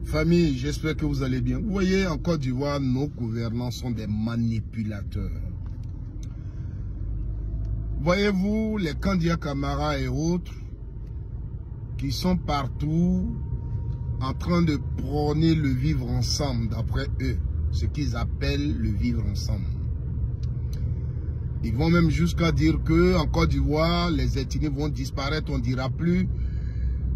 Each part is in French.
Famille, j'espère que vous allez bien. Vous voyez, en Côte d'Ivoire, nos gouvernants sont des manipulateurs. Voyez-vous, les Kandia Camara et autres, qui sont partout en train de prôner le vivre ensemble, d'après eux, ce qu'ils appellent le vivre ensemble. Ils vont même jusqu'à dire que en Côte d'Ivoire, les ethnies vont disparaître, on ne dira plus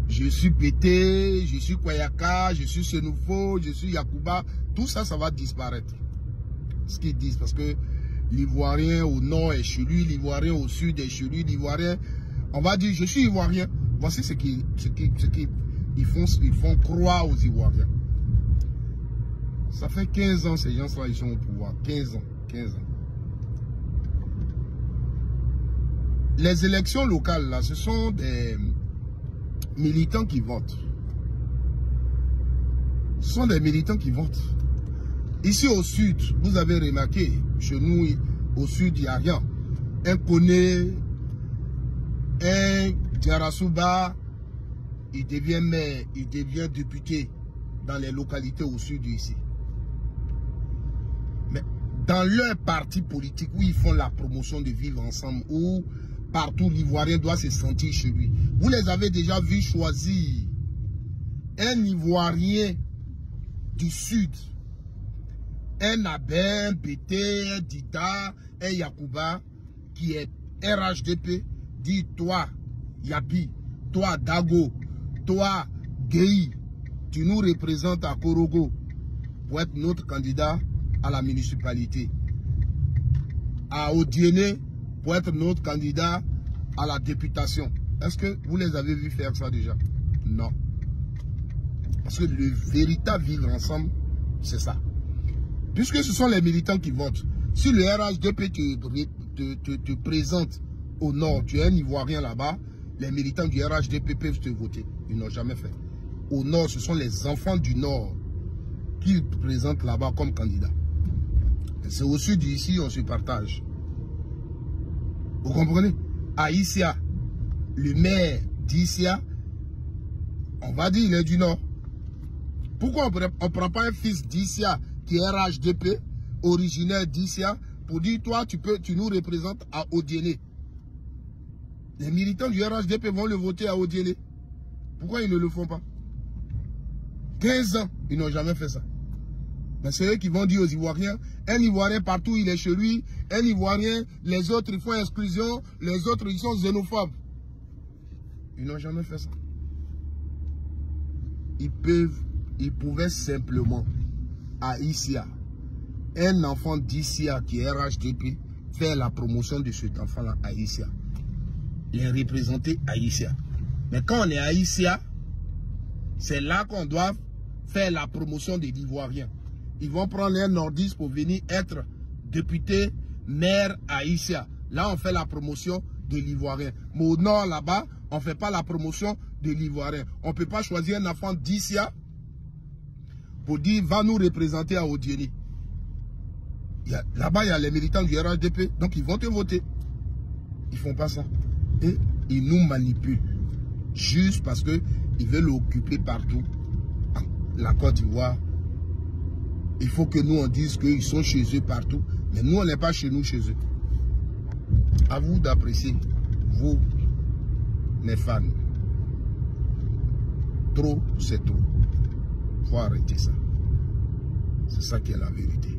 je suis Pété, je suis Kwayaka, je suis Senoufo, je suis Yakuba. Tout ça, ça va disparaître. Ce qu'ils disent, parce que l'Ivoirien au nord est chez lui, l'Ivoirien au sud est chez lui, l'Ivoirien, on va dire je suis Ivoirien. Voici ce qu'ils font croire aux Ivoiriens. Ça fait 15 ans ces gens-là, ils sont au pouvoir. 15 ans. Les élections locales, là, ce sont des militants qui votent. Ce sont des militants qui votent. Ici au sud, vous avez remarqué, chez nous, au sud, il n'y a rien. Un Koné, un Djarasouba, il devient maire, il devient député dans les localités au sud ici. Mais dans leur parti politique où ils font la promotion de vivre ensemble, où partout l'Ivoirien doit se sentir chez lui. Vous les avez déjà vus choisir un Ivoirien du sud, un Abel, un Pété, un Dida, un Yakuba, qui est RHDP, dit toi, Yapi, toi, Dago, toi, Gueye, tu nous représentes à Korogo pour être notre candidat à la municipalité. À Odiéné, pour être notre candidat à la députation. Est-ce que vous les avez vus faire ça déjà? Non. Parce que le véritable vivre ensemble, c'est ça. Puisque ce sont les militants qui votent. Si le RHDP te présente au nord, tu es un Ivoirien là-bas, les militants du RHDP peuvent te voter. Ils n'ont jamais fait. Au nord, ce sont les enfants du nord qui présentent là-bas comme candidats. C'est au sud d'ici, on se partage. Vous comprenez? À Issia, le maire d'Issia, on va dire il est du nord. Pourquoi on ne prend pas un fils d'Issia qui est RHDP, originaire d'Issia, pour dire toi tu nous représentes à Odiéné? Les militants du RHDP vont le voter à Odiéné. Pourquoi ils ne le font pas? 15 ans, ils n'ont jamais fait ça. Mais c'est eux qui vont dire aux Ivoiriens, un Ivoirien partout il est chez lui, un Ivoirien, les autres ils font exclusion, les autres ils sont xénophobes. Ils n'ont jamais fait ça. Ils pouvaient simplement, à Issia, un enfant d'Issia qui est RHDP, faire la promotion de cet enfant-là à Issia. Les représenter à Issia. Mais quand on est à Issia, c'est là qu'on doit faire la promotion des Ivoiriens. Ils vont prendre un nordiste pour venir être député, maire à Issia. Là, on fait la promotion de l'Ivoirien. Mais au nord, là-bas, on ne fait pas la promotion de l'Ivoirien. On ne peut pas choisir un enfant d'Issia pour dire, va nous représenter à Odiéné. Là-bas, il y a les militants du RHDP. Donc, ils vont te voter. Ils ne font pas ça. Et ils nous manipulent. Juste parce qu'ils veulent occuper partout la Côte d'Ivoire. Il faut que nous on dise qu'ils sont chez eux partout. Mais nous on n'est pas chez nous, chez eux. À vous d'apprécier, vous, mes fans. Trop, c'est trop. Il faut arrêter ça. C'est ça qui est la vérité.